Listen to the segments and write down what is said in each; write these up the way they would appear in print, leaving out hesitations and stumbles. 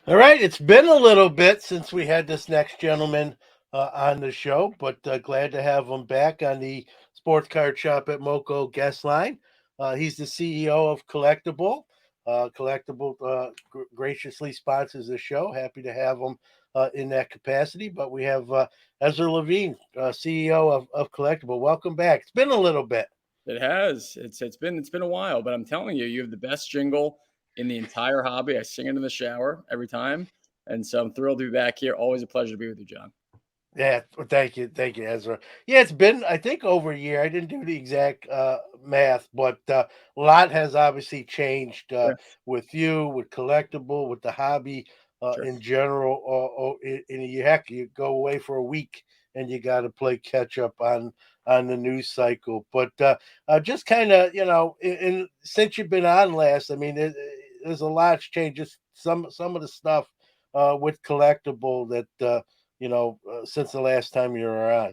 All right, it's been a little bit since we had this next gentleman on the show, but glad to have him back on the Sports Card Shop at Moco guest line. He's the CEO of Collectable. Collectable graciously sponsors the show. Happy to have him in that capacity. But we have Ezra Levine, CEO of Collectable. Welcome back. It's been a little bit. It has. It's been a while, but I'm telling you, you have the best jingle in the entire hobby. I sing it in the shower every time, and so I'm thrilled to be back here. Always a pleasure to be with you, John. Yeah, well, thank you, Ezra. Yeah, it's been I think over a year. I didn't do the exact math, but a lot has obviously changed Sure, with you, with collectible, with the hobby sure. in general. In a heck, you go away for a week and you got to play catch up on the news cycle. But just kind of since you've been on last, I mean, there's a lot's changed. Just some of the stuff with collectible that. Since the last time you were on.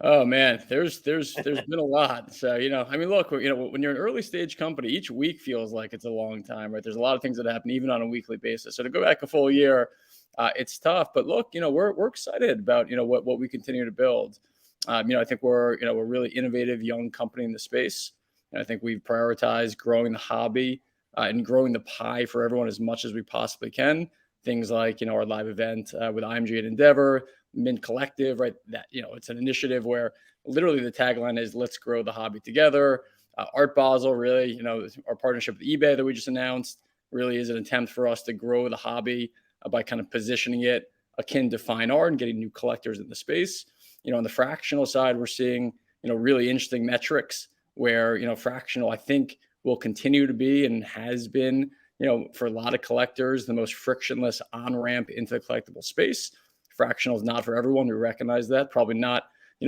Oh man, there's been a lot. So I mean, look, when you're an early stage company, each week feels like it's a long time, right? There's a lot of things that happen even on a weekly basis. So to go back a full year, it's tough. But look, we're excited about what we continue to build. I think we're a really innovative young company in the space, and I think we've prioritized growing the hobby and growing the pie for everyone as much as we possibly can. Things like our live event with IMG and Endeavor, Mint Collective, right? That it's an initiative where literally the tagline is "Let's grow the hobby together." Art Basel, really, our partnership with eBay that we just announced, really is an attempt for us to grow the hobby by kind of positioning it akin to fine art and getting new collectors in the space. On the fractional side, we're seeing really interesting metrics where fractional, I think, will continue to be and has been for a lot of collectors the most frictionless on ramp into the collectible space. Fractional is not for everyone. We recognize that. Probably not,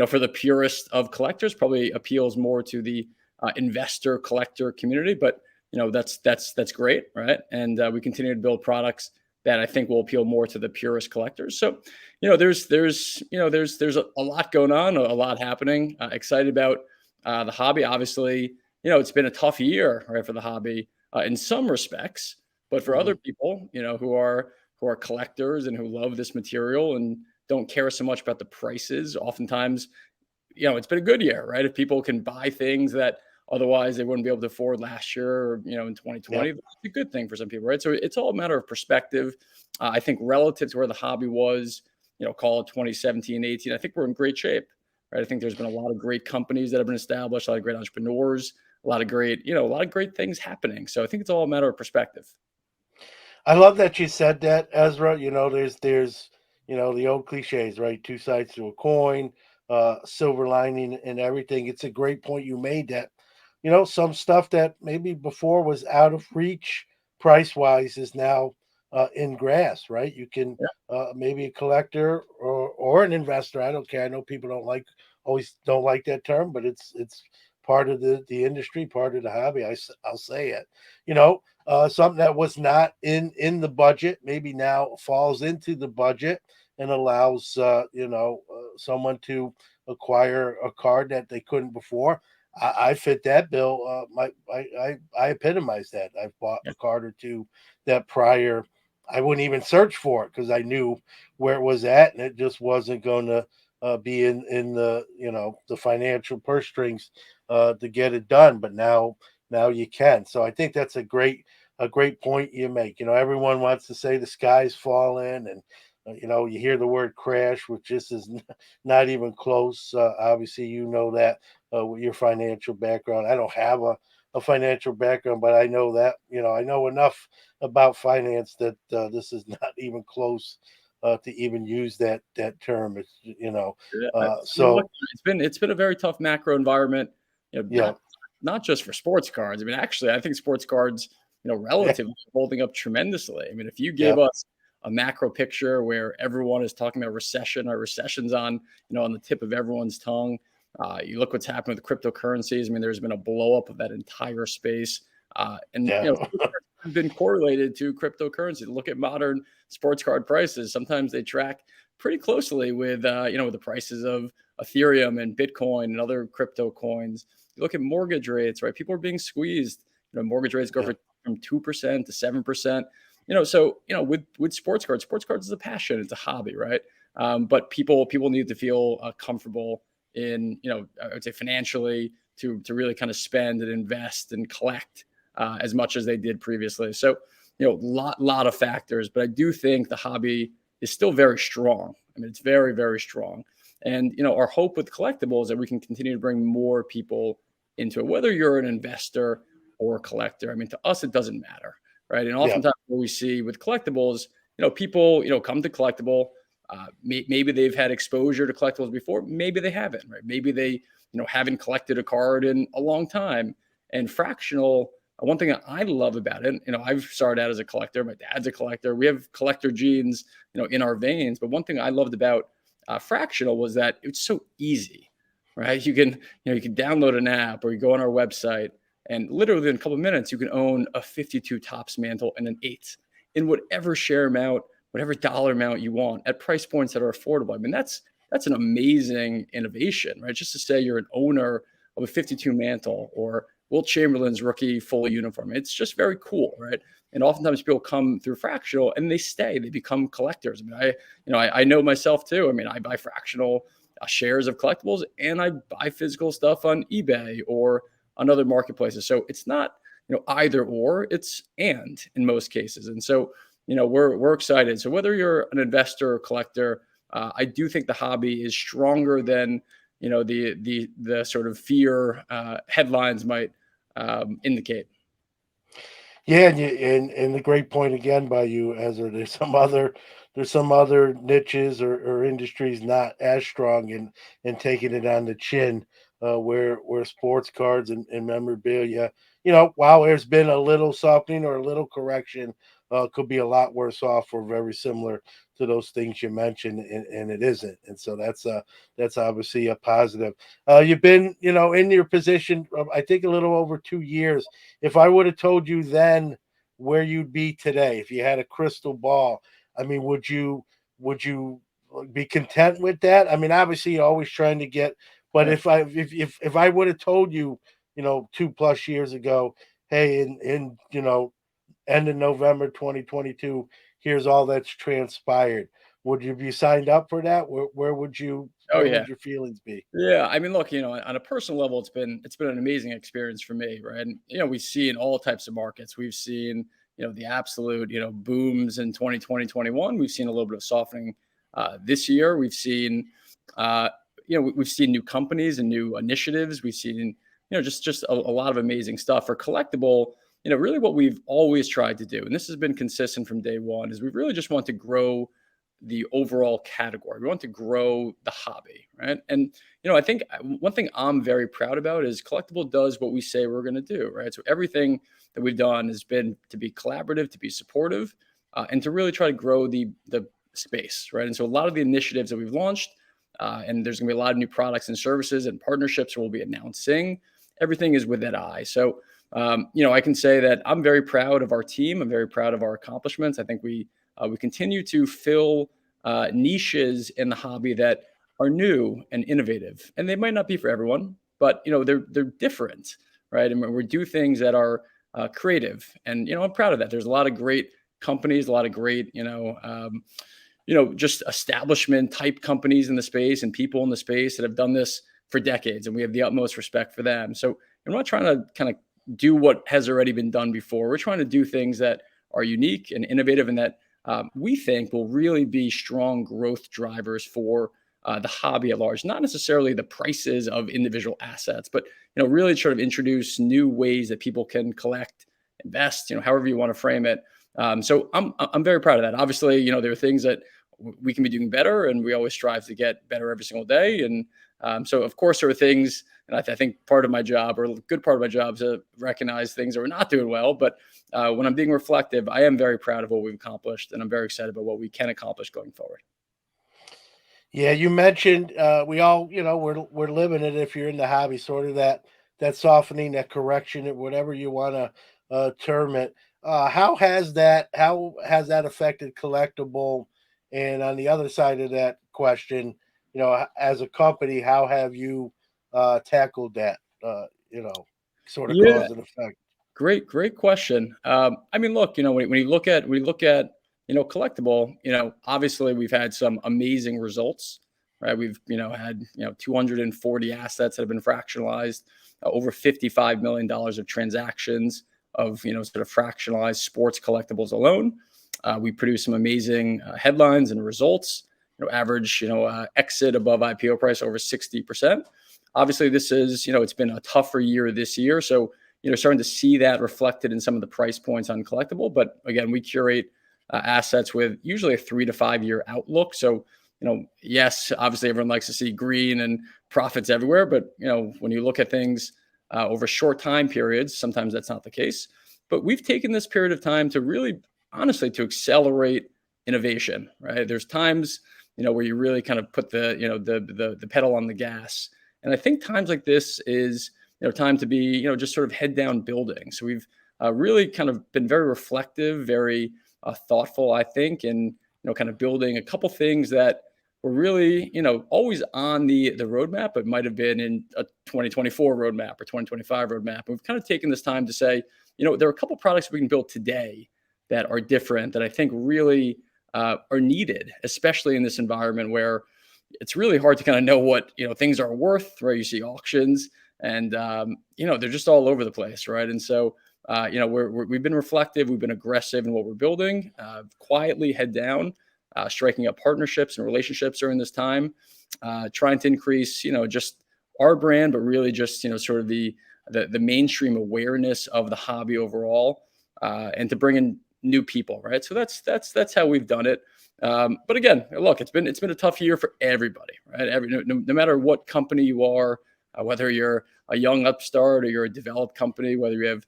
for the purest of collectors. Probably appeals more to the investor collector community. But that's great, right? And we continue to build products that I think will appeal more to the purest collectors. So, there's a lot going on, a lot happening. Excited about the hobby. Obviously, it's been a tough year, right, for the hobby in some respects. But for Mhm. other people, who are collectors and who love this material and don't care so much about the prices. Oftentimes, it's been a good year, right? If people can buy things that otherwise they wouldn't be able to afford last year or, in Yep. 2020, that's a good thing for some people, right? So it's all a matter of perspective. I think relative to where the hobby was, call it 2017, 18, I think we're in great shape, right? I think there's been a lot of great companies that have been established, a lot of great entrepreneurs, a lot of great things happening. So I think it's all a matter of perspective. I love that you said that, Ezra. There's the old cliches, right? Two sides to a coin, silver lining, and everything. It's a great point you made that some stuff that maybe before was out of reach price wise is now in grass, right? You can maybe a collector or an investor. I don't care. I know people always don't like that term, but it's part of the industry, part of the hobby. I'll say it. Something that was not in the budget maybe now falls into the budget and allows someone to acquire a card that they couldn't before. I fit that bill. I epitomize that. I've bought Yeah. a card or two that prior I wouldn't even search for it because I knew where it was at, and it just wasn't going to be in the the financial purse strings to get it done. But now you can. So I think that's a great point you make. Everyone wants to say the sky's falling, and you hear the word crash, which just is not even close. Obviously, that with your financial background. I don't have a financial background, but I know that I know enough about finance that this is not even close to even use that term. It's Look, so it's been a very tough macro environment, yeah, not just for sports cards. I mean, actually, I think sports cards, yeah, relatively holding up tremendously. I mean, if you yeah, gave us a macro picture where everyone is talking about recession or recessions on the tip of everyone's tongue, you look what's happened with cryptocurrencies. I mean, there's been a blow up of that entire space, and yeah. sports cards have been correlated to cryptocurrency. Look at modern sports card prices. Sometimes they track pretty closely with with the prices of Ethereum and Bitcoin and other crypto coins. You look at mortgage rates, right? People are being squeezed. Mortgage rates go Yeah. from 2% to 7%. with sports cards is a passion, it's a hobby, right? But people need to feel comfortable in, I would say financially, to really kind of spend and invest and collect as much as they did previously. So, lot of factors, but I do think the hobby is still very strong. I mean, it's very, very strong. And our hope with collectibles is that we can continue to bring more people into it, whether you're an investor or a collector. I mean, to us, it doesn't matter, right? And Yeah, oftentimes, what we see with collectibles, people, come to collectible. Maybe they've had exposure to collectibles before. Maybe they haven't, right? Maybe they, haven't collected a card in a long time. And fractional, one thing that I love about it, I've started out as a collector. My dad's a collector. We have collector genes, in our veins. But one thing I loved about fractional was that it's so easy, right? You can download an app or you go on our website, and literally in a couple of minutes, you can own a 52 tops mantle and an 8 in whatever share amount, whatever dollar amount you want at price points that are affordable. I mean, that's an amazing innovation, right? Just to say you're an owner of a 52 mantle or Will Chamberlain's rookie full uniform. It's just very cool, right? And oftentimes people come through fractional and they stay, they become collectors. I mean, I know myself too. I mean, I buy fractional shares of collectibles and I buy physical stuff on eBay or on other marketplaces. So it's not, either or, it's and in most cases. And so, we're excited. So whether you're an investor or collector, I do think the hobby is stronger than the sort of fear headlines might indicate. yeah, and the great point again by you, Ezra. There's some other niches or industries not as strong in taking it on the chin, where sports cards and memorabilia, while there's been a little softening or a little correction, could be a lot worse off or very similar to those things you mentioned, and it isn't. And so that's obviously a positive. You've been, in your position, I think a little over 2 years. If I would have told you then where you'd be today, if you had a crystal ball, I mean, would you be content with that? I mean, obviously, you're always trying to get. But Yeah. if I would have told you, 2+ years ago, hey, in end of November 2022, here's all that's transpired. Would you be signed up for that? Where would you? Oh Where yeah. would your feelings be? Yeah, I mean, look, on a personal level, it's been an amazing experience for me, right? And we see in all types of markets. We've seen, the absolute, booms in 2020, 21. We've seen a little bit of softening this year. We've seen, we've seen new companies and new initiatives. We've seen, just a lot of amazing stuff for collectible. Really what we've always tried to do, and this has been consistent from day one, is we really just want to grow the overall category. We want to grow the hobby, right? And I think one thing I'm very proud about is Collectible does what we say we're going to do, right? So everything that we've done has been to be collaborative, to be supportive, and to really try to grow the space, right? And so a lot of the initiatives that we've launched, and there's going to be a lot of new products and services and partnerships we'll be announcing. Everything is with that eye. So I can say that I'm very proud of our team. I'm very proud of our accomplishments. I think we continue to fill niches in the hobby that are new and innovative, and they might not be for everyone, but they're different, right? And we do things that are creative, and I'm proud of that. There's a lot of great companies, a lot of great just establishment type companies in the space and people in the space that have done this for decades, and we have the utmost respect for them. So I'm not trying to kind of do what has already been done before. We're trying to do things that are unique and innovative, and that we think will really be strong growth drivers for the hobby at large. Not necessarily the prices of individual assets, but really sort of introduce new ways that people can collect, invest, however you want to frame it. So I'm very proud of that. Obviously, there are things that we can be doing better, and we always strive to get better every single day. And so, of course, there are things, and I think part of my job, or a good part of my job, is to recognize things that we're not doing well. But when I'm being reflective, I am very proud of what we've accomplished, and I'm very excited about what we can accomplish going forward. Yeah, you mentioned we all, we're living it if you're in the hobby, sort of that softening, that correction, or whatever you want to term it. How has that affected collectible? And on the other side of that question, as a company, how have you tackled that? Sort of Yeah, cause and effect. Great question. I mean, look, when you look at collectible, obviously we've had some amazing results, right? We've had 240 assets that have been fractionalized, over $55 million of transactions of sort of fractionalized sports collectibles alone. We produce some amazing headlines and results. Average exit above IPO price over 60%. Obviously, this is it's been a tougher year this year, so starting to see that reflected in some of the price points on collectible. But again, we curate assets with usually a 3 to 5 year outlook. So, yes, obviously everyone likes to see green and profits everywhere, but when you look at things over short time periods, sometimes that's not the case. But we've taken this period of time to really, honestly, to accelerate innovation. Right? There's times where you really kind of put the pedal on the gas, and I think times like this is time to be, just sort of head down building. So we've really kind of been very reflective, very thoughtful, I think, and kind of building a couple things that were really, always on the roadmap, but might have been in a 2024 roadmap or 2025 roadmap. And we've kind of taken this time to say, there are a couple products we can build today that are different that I think really are needed, especially in this environment where it's really hard to kind of know what things are worth. Right? You see auctions, and they're just all over the place, right? And so we've been reflective, we've been aggressive in what we're building, quietly head down, striking up partnerships and relationships during this time, trying to increase just our brand, but really just sort of the mainstream awareness of the hobby overall, and to bring in new people, right? So that's how we've done it. But again, look, it's been a tough year for everybody, right? No matter what company you are, whether you're a young upstart or you're a developed company, whether you have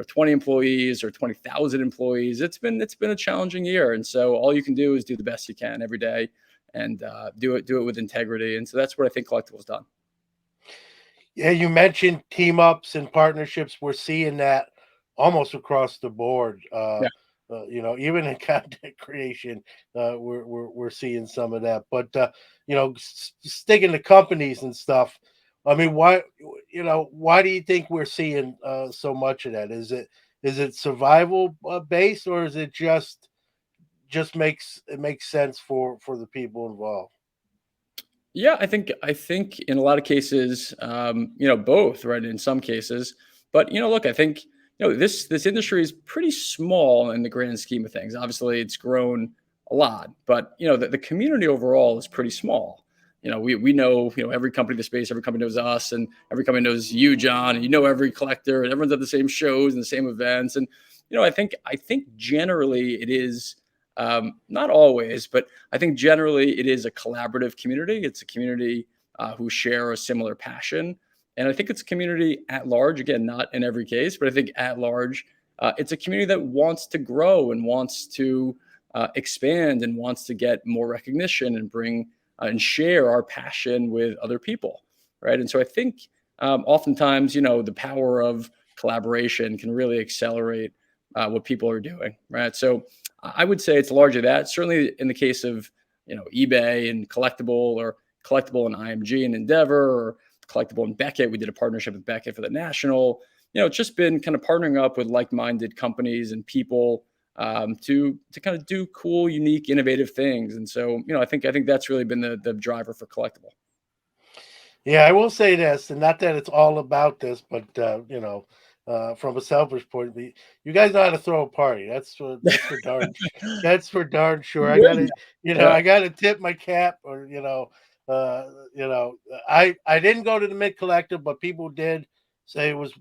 20 employees or 20,000 employees, it's been a challenging year, and so all you can do is do the best you can every day, and do it with integrity, and so that's what I think Collectible's done. Yeah, you mentioned team ups and partnerships. We're seeing that almost across the board. Yeah. Even in content creation, we're seeing some of that. But sticking to companies and stuff. I mean, why do you think we're seeing so much of that? Is it survival based, or is it just makes sense for the people involved? Yeah, I think in a lot of cases, both, right? In some cases, but look, I think this industry is pretty small in the grand scheme of things. Obviously, it's grown a lot, but the community overall is pretty small. We know every company in the space, every company knows us, and every company knows you, John, and every collector, and everyone's at the same shows and the same events, and I think generally it is, not always, but I think generally it is a collaborative community. It's a community who share a similar passion. And I think it's a community at large, again, not in every case, but I think at large, it's a community that wants to grow and wants to expand and wants to get more recognition and bring and share our passion with other people. Right. And so I think oftentimes, the power of collaboration can really accelerate what people are doing. Right. So I would say it's largely that. Certainly in the case of eBay and collectible and IMG and Endeavor, or collectible and Beckett. We did a partnership with Beckett for the National. It's just been kind of partnering up with like-minded companies and people, to kind of do cool, unique, innovative things. And so I think that's really been the driver for collectible. Yeah, I will say this, and not that it's all about this, but from a selfish point of view, you guys know how to throw a party. That's for darn sure. I Win. gotta, Yeah. I gotta tip my cap, or uh, I didn't go to the mid collective, but people did say it was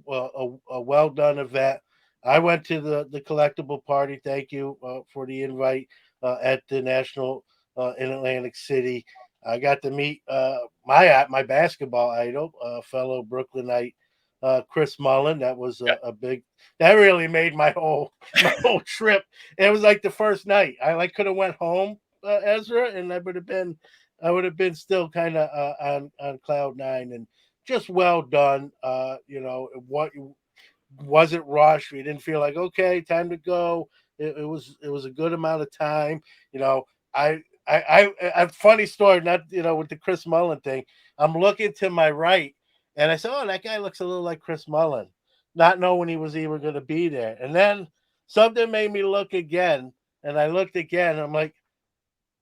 a well done event. I went to the collectible party. Thank you for the invite at the National in Atlantic City. I got to meet my basketball idol, fellow Brooklynite, Chris Mullen. That was a big. That really made my whole my whole trip. It was like the first night. I like could have went home, Ezra, and I would have been still kind of on cloud nine, and just well done. What wasn't rushed. We didn't feel like okay, time to go. It was a good amount of time. You know, I a funny story, not with the Chris Mullen thing. I'm looking to my right, and I said, "Oh, that guy looks a little like Chris Mullen." not knowing he was even going to be there. And then something made me look again, and I looked again. I'm like,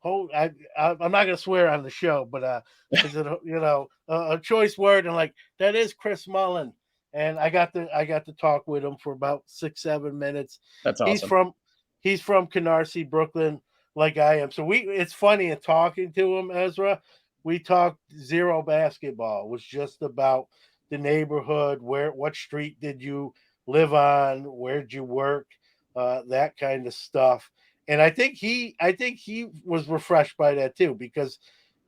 oh, I'm not gonna swear on the show, but is it a choice word? And like that is Chris Mullen, and I got to talk with him for about 6 7 minutes. That's He's awesome. from he's from Canarsie, Brooklyn, like I am. So we it's funny in talking to him, Ezra. We talked zero basketball. It was just about the neighborhood, what street did you live on, where'd you work, that kind of stuff. And I think he was refreshed by that too, because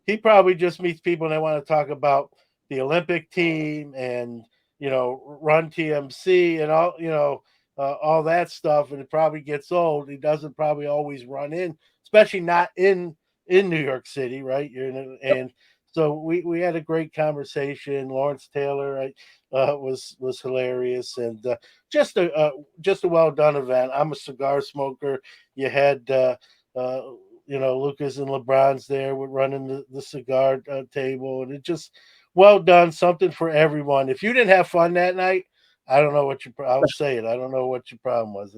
he probably just meets people and they want to talk about the Olympic team and Run TMC and all that stuff, and it probably gets old. He doesn't probably always run in, especially not in New York City, right? And so we had a great conversation. Lawrence Taylor, was hilarious, and just a well done event. I'm a cigar smoker. You had uh, Lucas and LeBron's there. We're running the cigar table, and it just well done. Something for everyone. If you didn't have fun that night, I don't know what your. I'll say it. I don't know what your problem was.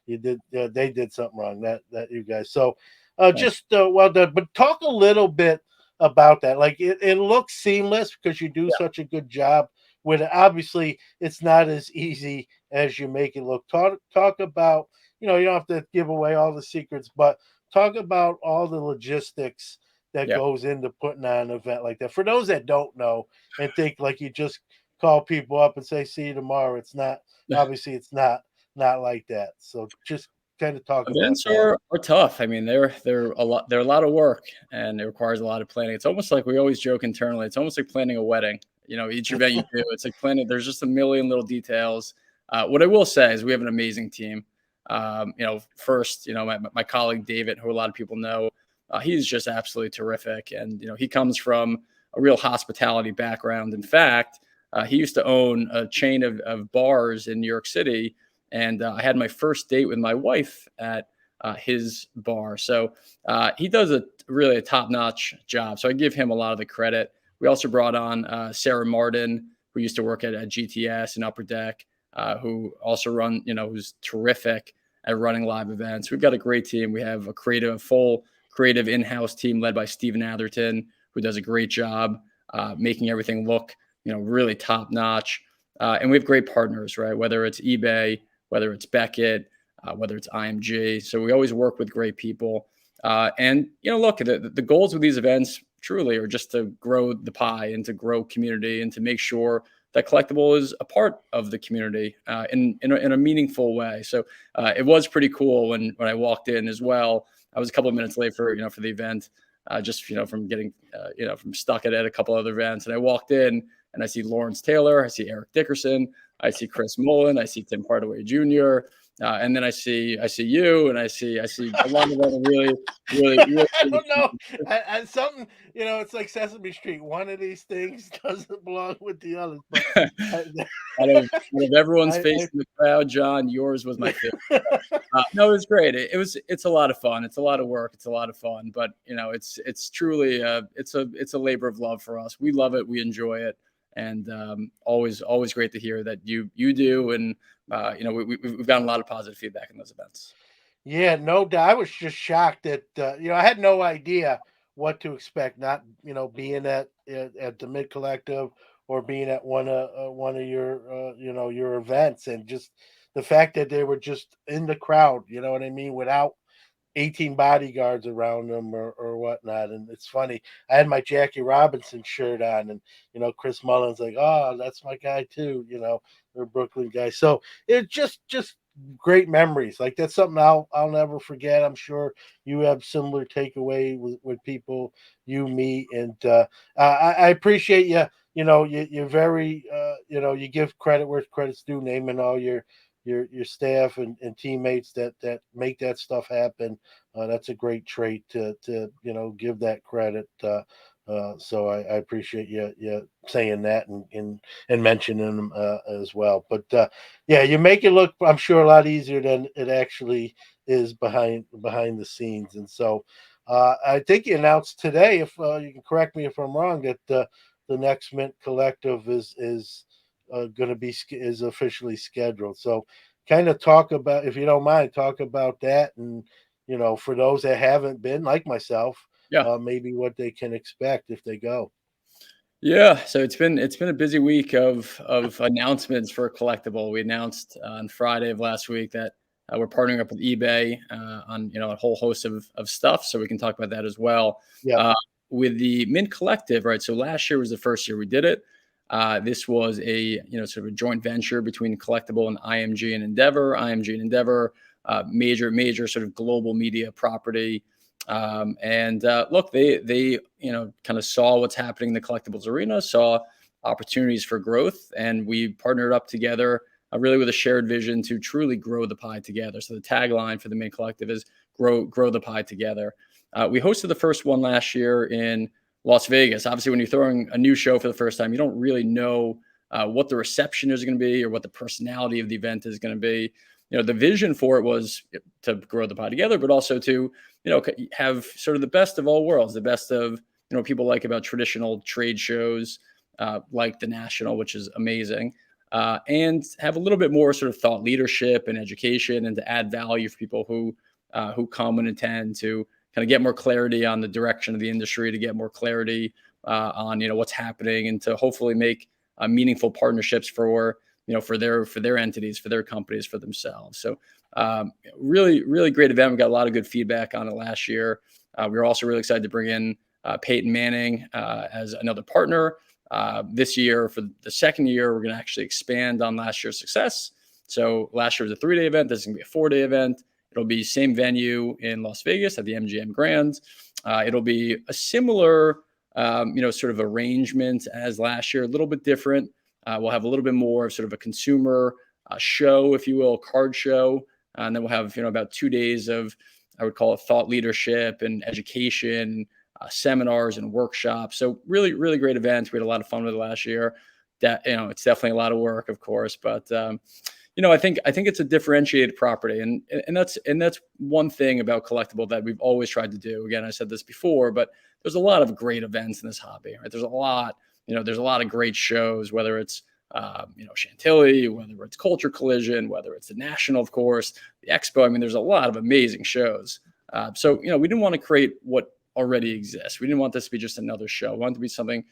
You did. They did something wrong. That you guys. So, Nice. just well done. But talk a little bit about that. Like it looks seamless because you do Yeah. such a good job with it. Obviously, it's not as easy as you make it look. Talk about. You don't have to give away all the secrets, but talk about all the logistics that Yeah. goes into putting on an event like that. For those that don't know and think like you just call people up and say see you tomorrow, it's not. Obviously, it's not like that. So just kind of talk about Events that. are tough. I mean, they're a lot of work, and it requires a lot of planning. It's almost like we always joke internally. It's almost like planning a wedding. Each event you do, it's like planning. There's just a million little details. What I will say is we have an amazing team. First, my colleague David, who a lot of people know, he's just absolutely terrific, and he comes from a real hospitality background. In fact, he used to own a chain of bars in New York City, and I had my first date with my wife at his bar. So he does really a top notch job. So I give him a lot of the credit. We also brought on Sarah Martin, who used to work at GTS and Upper Deck, who also who's terrific at running live events. We've got a great team. We have a full creative in-house team led by Stephen Atherton, who does a great job making everything look, really top notch. And we have great partners, right? Whether it's eBay, whether it's Beckett, whether it's IMG. So we always work with great people. And look, the goals of these events truly are just to grow the pie and to grow community and to make sure that Collectible is a part of the community in a meaningful way. So it was pretty cool when I walked in as well. I was a couple of minutes late for the event, just from getting from stuck at a couple other events, and I walked in and I see Lawrence Taylor, I see Eric Dickerson, I see Chris Mullen, I see Tim Hardaway Jr. And then I see you, and I see a lot of other really, really, I really. don't know. And something, it's like Sesame Street. One of these things doesn't belong with the others, but I, Out of everyone's I, face in the crowd, John, yours was my favorite. No, it was great. It's a lot of fun. It's a lot of work. It's a lot of fun, but it's truly it's a labor of love for us. We love it. We enjoy it, and always great to hear that you do. And we've gotten a lot of positive feedback in those events. yeah, no doubt. I was just shocked that I had no idea what to expect. Not being at the Mid Collective or being at one of your events, and just the fact that they were just in the crowd. You know what I mean? Without 18 bodyguards around them or whatnot. And it's funny. I had my Jackie Robinson shirt on, and Chris Mullen's like, "Oh, that's my guy too." They're Brooklyn guys. So it's just great memories. Like that's something I'll never forget. I'm sure you have similar takeaway with people you meet, and I appreciate you. You're very you give credit where credit's due, naming all your staff and teammates that make that stuff happen. That's a great trait to give that credit. So I appreciate you saying that and mentioning them as well. But yeah, you make it look, I'm sure, a lot easier than it actually is behind the scenes. And so I think you announced today, if you can correct me if I'm wrong, that the next Mint Collective is going to be is officially scheduled. So, kind of talk about, if you don't mind, talk about that, and for those that haven't been, like myself, Yeah. maybe what they can expect if they go. Yeah, so it's been a busy week of announcements for Collectible. We announced on Friday of last week that we're partnering up with eBay on a whole host of stuff. So we can talk about that as well. Yep. Uh, with the Mint Collective, right? So last year was the first year we did it. This was a sort of a joint venture between Collectible and IMG and Endeavor. IMG and Endeavor, major sort of global media property. And look, they kind of saw what's happening in the collectibles arena, saw opportunities for growth, and we partnered up together really with a shared vision to truly grow the pie together. So the tagline for the main collective is grow the pie together. We hosted the first one last year in Las Vegas. Obviously, when you're throwing a new show for the first time, you don't really know what the reception is going to be or what the personality of the event is going to be. The vision for it was to grow the pie together, but also to have sort of the best of all worlds, the best of people like about traditional trade shows like the National, which is amazing, and have a little bit more sort of thought leadership and education, and to add value for people who come and attend, to kind of get more clarity on the direction of the industry, to get more clarity on what's happening, and to hopefully make meaningful partnerships for their entities, for their companies, for themselves. So really great event. We got a lot of good feedback on it last year. We were also really excited to bring in Peyton Manning as another partner. This year, for the second year, we're going to actually expand on last year's success. So last year was a 3-day event. This is going to be a 4-day event. It'll be same venue in Las Vegas at the MGM Grand. It'll be a similar, sort of arrangement as last year, a little bit different. We'll have a little bit more of sort of a consumer show, if you will, card show. And then we'll have, about 2 days of, I would call it, thought leadership and education, seminars and workshops. So really great events. We had a lot of fun with it last year. That, it's definitely a lot of work, of course, but I think it's a differentiated property, and that's one thing about Collectible that we've always tried to do. Again, I said this before, but there's a lot of great events in this hobby, right? There's a lot of great shows, whether it's Chantilly, whether it's Culture Collision, whether it's the National, of course, the Expo. I mean, there's a lot of amazing shows. So we didn't want to create what already exists. We didn't want this to be just another show. We wanted it to be something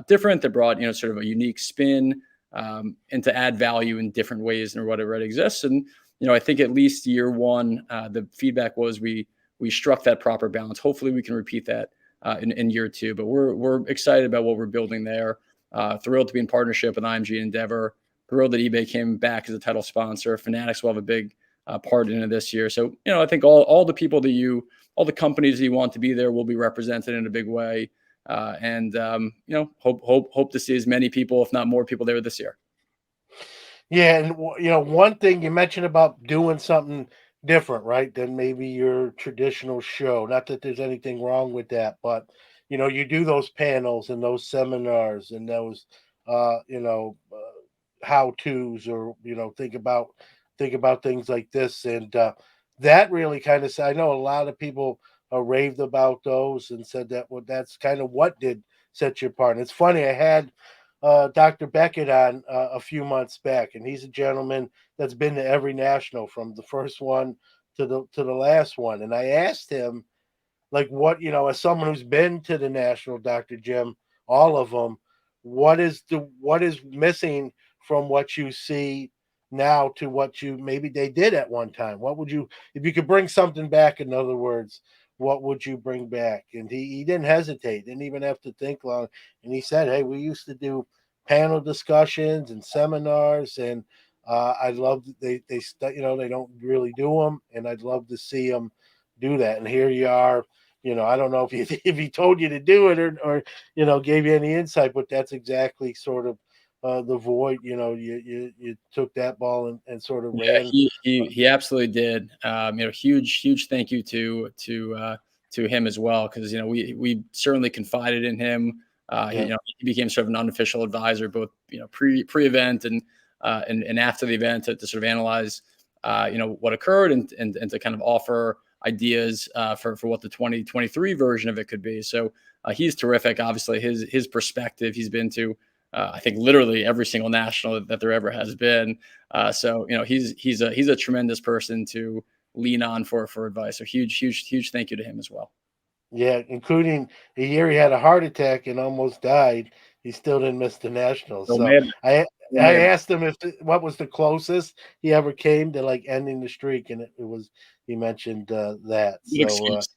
different that brought sort of a unique spin, and to add value in different ways than what already exists. And I think at least year one, the feedback was we struck that proper balance. Hopefully, we can repeat that in year two. But we're excited about what we're building there. Thrilled to be in partnership with IMG and Endeavor. Thrilled that eBay came back as a title sponsor. Fanatics will have a big part in it this year. So I think all the people all the companies that you want to be there will be represented in a big way. And hope to see as many people, if not more people, there this year. Yeah, and one thing you mentioned about doing something different, right, than maybe your traditional show. Not that there's anything wrong with that, but you do those panels and those seminars and those, how tos, or think about things like this, and that really kind of. I know a lot of people raved about those and said that that's kind of what did set you apart. And it's funny, I had Dr. Beckett on a few months back, and he's a gentleman that's been to every national from the first one to the last one. And I asked him, like, what, as someone who's been to the national, Dr. Jim, all of them, what is missing from what you see now to what you maybe they did at one time? What would you, if you could bring something back, in other words, what would you bring back? And he didn't hesitate, didn't even have to think long. And he said, hey, we used to do panel discussions and seminars, and I love they don't really do them, and I'd love to see them do that. And here you are. I don't know if he if he told you to do it, or gave you any insight, but that's exactly sort of the void. You took that ball and sort of Yeah, ran. he absolutely did. Huge thank you to him as well, because we certainly confided in him. Yeah. He became sort of an unofficial advisor, both pre-event and after the event, to sort of analyze what occurred, and to kind of offer ideas for what the 2023 version of it could be. So he's terrific. Obviously, his perspective. He's been to I think literally every single national that there ever has been. So he's a tremendous person to lean on for advice. So huge thank you to him as well. Yeah, including the year he had a heart attack and almost died. He still didn't miss the Nationals. So So man, I man, asked him if what was the closest he ever came to like ending the streak, and it was he mentioned that. good excuse.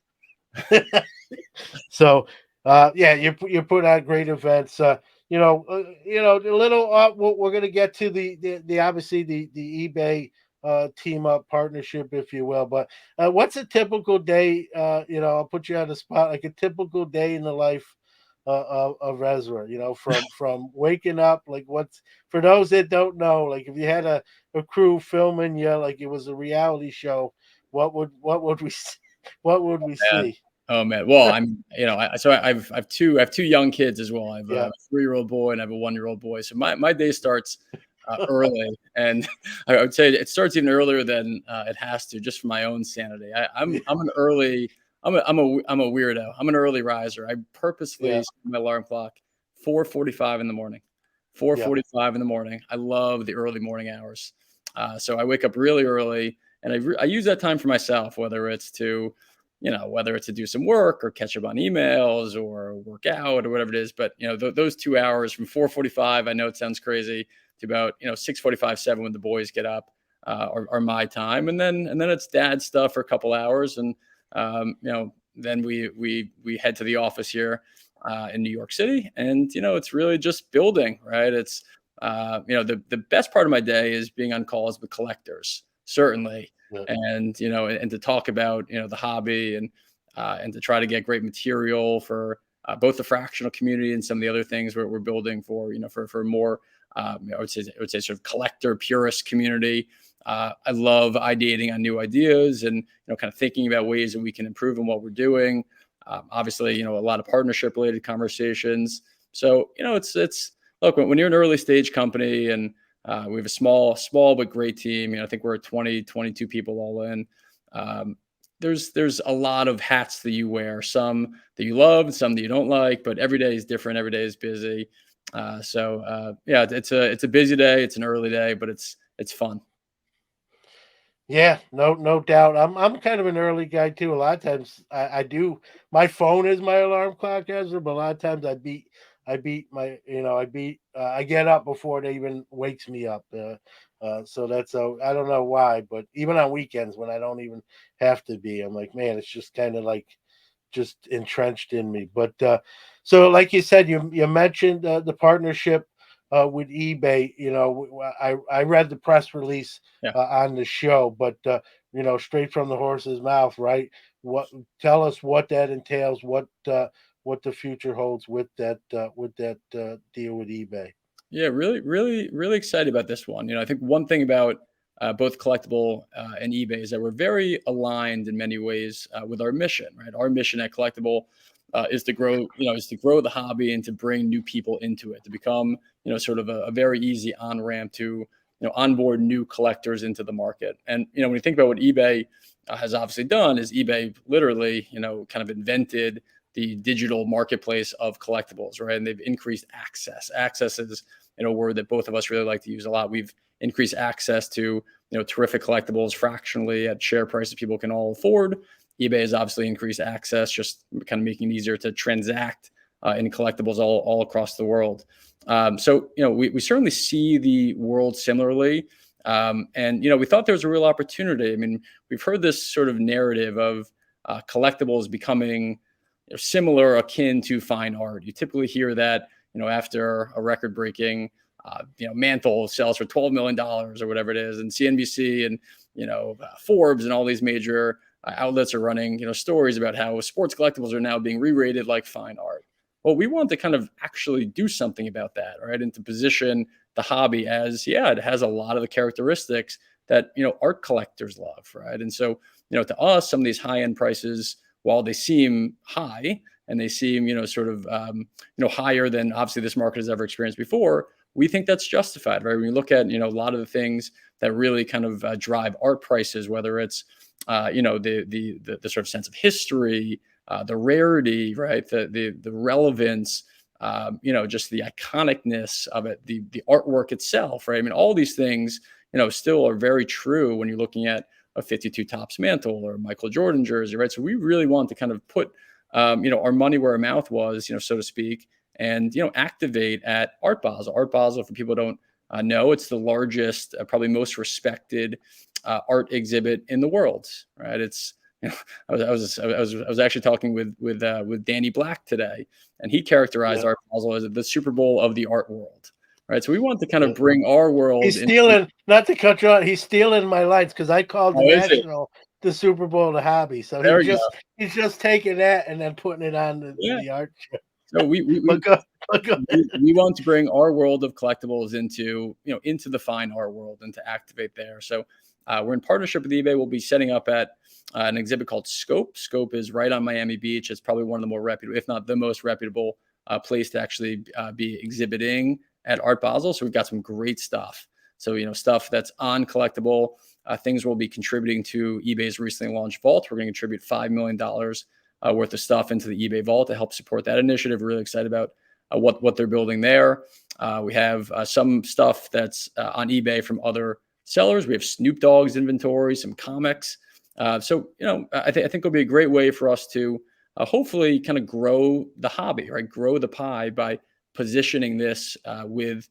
So, yeah, you put on great events. The little. We're going to get to the obviously the eBay team up partnership, if you will. But what's a typical day? I'll put you on the spot. Like a typical day in the life of Ezra. From waking up. Like what's for those that don't know. Like if you had a crew filming you, like it was a reality show. What would we what would we Man. see? Oh man. Well, I'm I have two young kids as well. I have Yeah. a 3-year-old boy and I have a 1-year-old boy. So my day starts early, and I would say it starts even earlier than it has to, just for my own sanity. I'm an early I'm a weirdo. I'm an early riser. I purposefully Yeah. set my alarm clock 4:45 in the morning. Yeah. 4:45 in the morning. I love the early morning hours. So I wake up really early, and I use that time for myself, whether it's to do some work or catch up on emails or work out or whatever it is. But those 2 hours from 4:45, I know it sounds crazy, to about 6:45, 7 when the boys get up, are my time, and then it's dad stuff for a couple hours, and then we head to the office here in New York City, and it's really just building, right? It's the best part of my day is being on calls with collectors, certainly, Yeah. and to talk about the hobby, and to try to get great material for both the fractional community and some of the other things we're building for more I would say sort of collector purist community. I love ideating on new ideas, and kind of thinking about ways that we can improve on what we're doing. Obviously, a lot of partnership related conversations. So it's look, when you're an early stage company, and we have a small but great team. I think we're at 20, 22 people all in. Um, there's a lot of hats that you wear, some that you love, some that you don't like, but every day is different. Every day is busy. Yeah, it's a busy day. It's an early day, but it's fun. Yeah, no doubt. I'm kind of an early guy too. A lot of times I do my phone is my alarm clock, Ezra, but a lot of times I get up before it even wakes me up. So I don't know why, but even on weekends when I don't even have to be, I'm like, man, it's just kind of like just entrenched in me. But so, like you said, you mentioned the partnership with eBay. I read the press release Yeah. on the show, but straight from the horse's mouth, right? What tell us what that entails, what the future holds with that deal with eBay. Yeah, really excited about this one. I think one thing about both Collectible and eBay is that we're very aligned in many ways with our mission. Right, our mission at Collectible is to grow the hobby and to bring new people into it, to become sort of a very easy on ramp to onboard new collectors into the market. And when you think about what eBay has obviously done, is eBay literally kind of invented the digital marketplace of collectibles, right? And they've increased access. Access is a word that both of us really like to use a lot. We've increased access to terrific collectibles fractionally at share prices people can all afford. eBay has obviously increased access, just kind of making it easier to transact in collectibles all across the world. So we certainly see the world similarly. And we thought there was a real opportunity. I mean, we've heard this sort of narrative of collectibles becoming similar, akin to fine art. You typically hear that after a record-breaking mantle sells for $12 million or whatever it is, and CNBC and Forbes and all these major outlets are running stories about how sports collectibles are now being re-rated like fine art. Well, we want to kind of actually do something about that, right? And to position the hobby as, yeah, it has a lot of the characteristics that art collectors love, right? And so to us, some of these high-end prices, while they seem high and they seem sort of higher than obviously this market has ever experienced before, we think that's justified, right? When you look at a lot of the things that really kind of drive art prices, whether it's the sort of sense of history, the rarity, right, the relevance, just the iconicness of it, the artwork itself, right? I mean, all these things, still are very true when you're looking at a 52 tops mantle or a Michael Jordan jersey, right? So we really want to kind of put, our money where our mouth was, so to speak, and activate at Art Basel. Art Basel, for people who don't know, it's the largest, probably most respected art exhibit in the world, right? It's I was actually talking with Danny Black today, and he characterized Yeah. Art Basel as the Super Bowl of the art world, right? So we want to kind Yeah. of bring our world He's into. stealing, not to cut you out, he's stealing my lines because I called the Oh, is it? national the Super Bowl the hobby. So There we go. he's just taking that and then putting it on Yeah. the art show. So we we But we go, but go ahead. we want to bring our world of collectibles into the fine art world and to activate there. So we're in partnership with eBay. We'll be setting up at an exhibit called Scope. Scope is right on Miami Beach. It's probably one of the more reputable, if not the most reputable, place to actually be exhibiting at Art Basel. So we've got some great stuff. So stuff that's on collectible things we'll be contributing to eBay's recently launched vault. We're going to contribute $5 million worth of stuff into the eBay vault to help support that initiative. We're really excited about what they're building there. We have some stuff that's on eBay from other sellers. We have Snoop Dogg's inventory, some comics. I think it'll be a great way for us to hopefully kind of grow the hobby, right? Grow the pie by positioning this with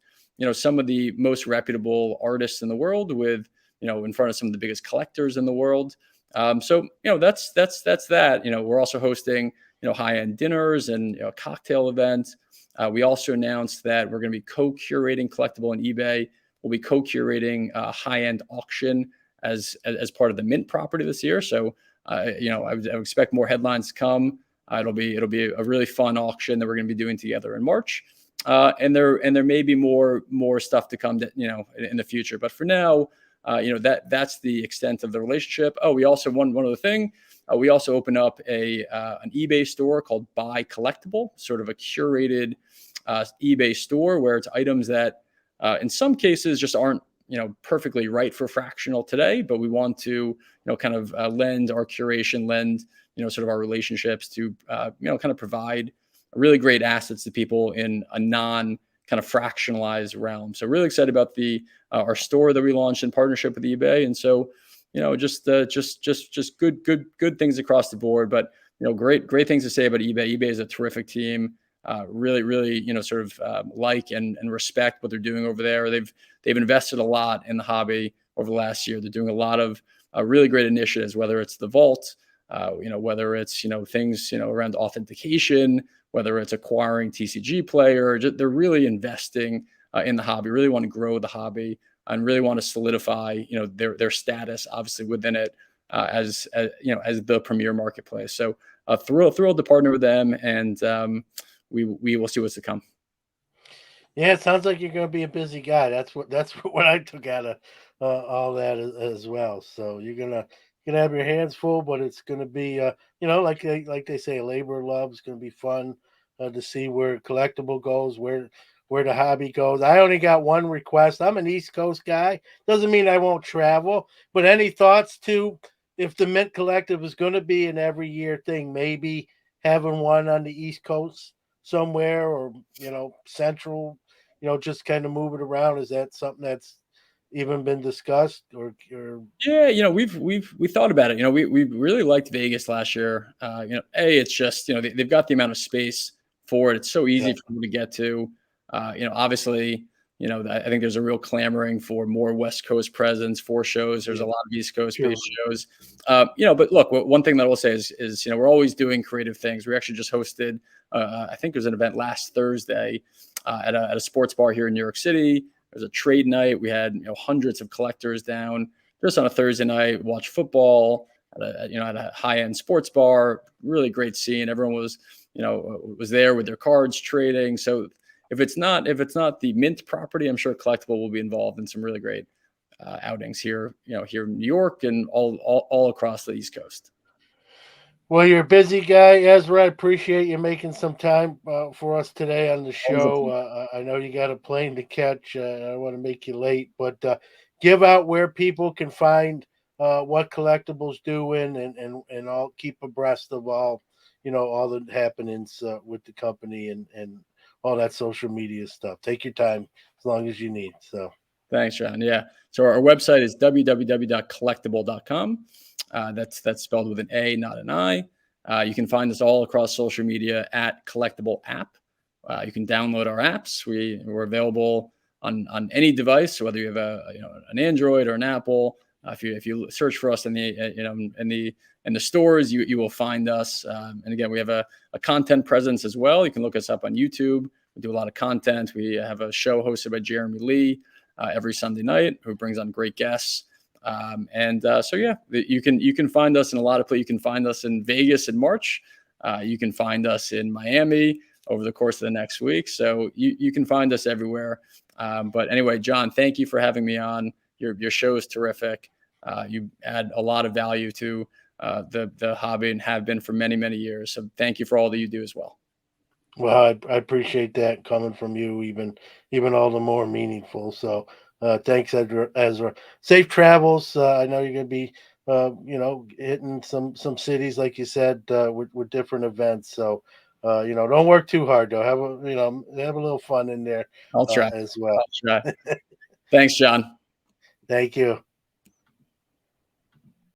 some of the most reputable artists in the world, with in front of some of the biggest collectors in the world. That's that. We're also hosting high end dinners and cocktail events. We also announced that we're going to be co-curating collectible on eBay. We'll be co-curating a high-end auction as part of the Mint property this year. So, I would expect more headlines to come. It'll be a really fun auction that we're going to be doing together in March. And there may be more stuff to come that, in the future. But for now, that's the extent of the relationship. Oh, we also one other thing. We also open up an eBay store called Buy Collectible, sort of a curated eBay store where it's items that, in some cases, just aren't perfectly right for fractional today, but we want to kind of lend our curation, lend sort of our relationships to kind of provide really great assets to people in a non kind of fractionalized realm. So really excited about the our store that we launched in partnership with eBay, and so just good things across the board. But great things to say about eBay. eBay is a terrific team. Really, sort of like and respect what they're doing over there. They've invested a lot in the hobby over the last year. They're doing a lot of really great initiatives, whether it's the vault, whether it's things around authentication, whether it's acquiring TCG player. They're really investing in the hobby. Really want to grow the hobby and really want to solidify their status, obviously within it as the premier marketplace. So thrilled to partner with them, and we will see what's to come. Yeah, it sounds like you're going to be a busy guy. That's what I took out of all that as well. So you're gonna have your hands full, but it's going to be like they say, a labor of love. It's going to be fun to see where collectible goes, where the hobby goes. I only got one request. I'm an East Coast guy. Doesn't mean I won't travel, but any thoughts to, if the Mint Collective is going to be an every year thing, maybe having one on the East Coast somewhere, or central, just kind of move it around? Is that something that's even been discussed, or Yeah, we thought about it. We really liked Vegas last year. It's just they've got the amount of space for it. It's so easy yeah, for them to get to. Obviously, I think there's a real clamoring for more West Coast presence for shows. There's yeah, a lot of East Coast true. based shows. But look, one thing that I will say is we're always doing creative things. We actually just hosted, I think there's an event last Thursday at a sports bar here in New York City. There's a trade night. We had hundreds of collectors down just on a Thursday night, watch football at a high end sports bar. Really great scene. Everyone was there with their cards trading. So if it's not the Mint property, I'm sure Collectible will be involved in some really great outings here. Here in New York and all across the East Coast. Well, you're a busy guy, Ezra. I appreciate you making some time for us today on the Always a show. I know you got a plane to catch. I don't want to make you late, but give out where people can find what Collectibles doing, and I'll keep abreast of all all the happenings with the company, and all that social media stuff. Take your time as long as you need. So, Thanks, John. Yeah. So our website is www.collectable.com. That's spelled with an A, not an I. You can find us all across social media at Collectible App. You can download our apps. We're available on any device, whether you have an Android or an Apple. If you search for us in the in the stores, you will find us. And again, we have a content presence as well. You can look us up on YouTube. We do a lot of content. We have a show hosted by Jeremy Lee every Sunday night, who brings on great guests. So yeah, you can find us in a lot of places. You can find us in Vegas in March. You can find us in Miami over the course of the next week. So you can find us everywhere. But anyway, John, thank you for having me on. Your show is terrific. You add a lot of value to the hobby and have been for many years. So thank you for all that you do as well. well, I appreciate that coming from you, even all the more meaningful. So, thanks, Ezra. Ezra. Safe travels. I know you're going to be, hitting some cities like you said with different events. So, don't work too hard though. Have a little fun in there I'll try. as well. I'll try. Thanks, John. Thank you.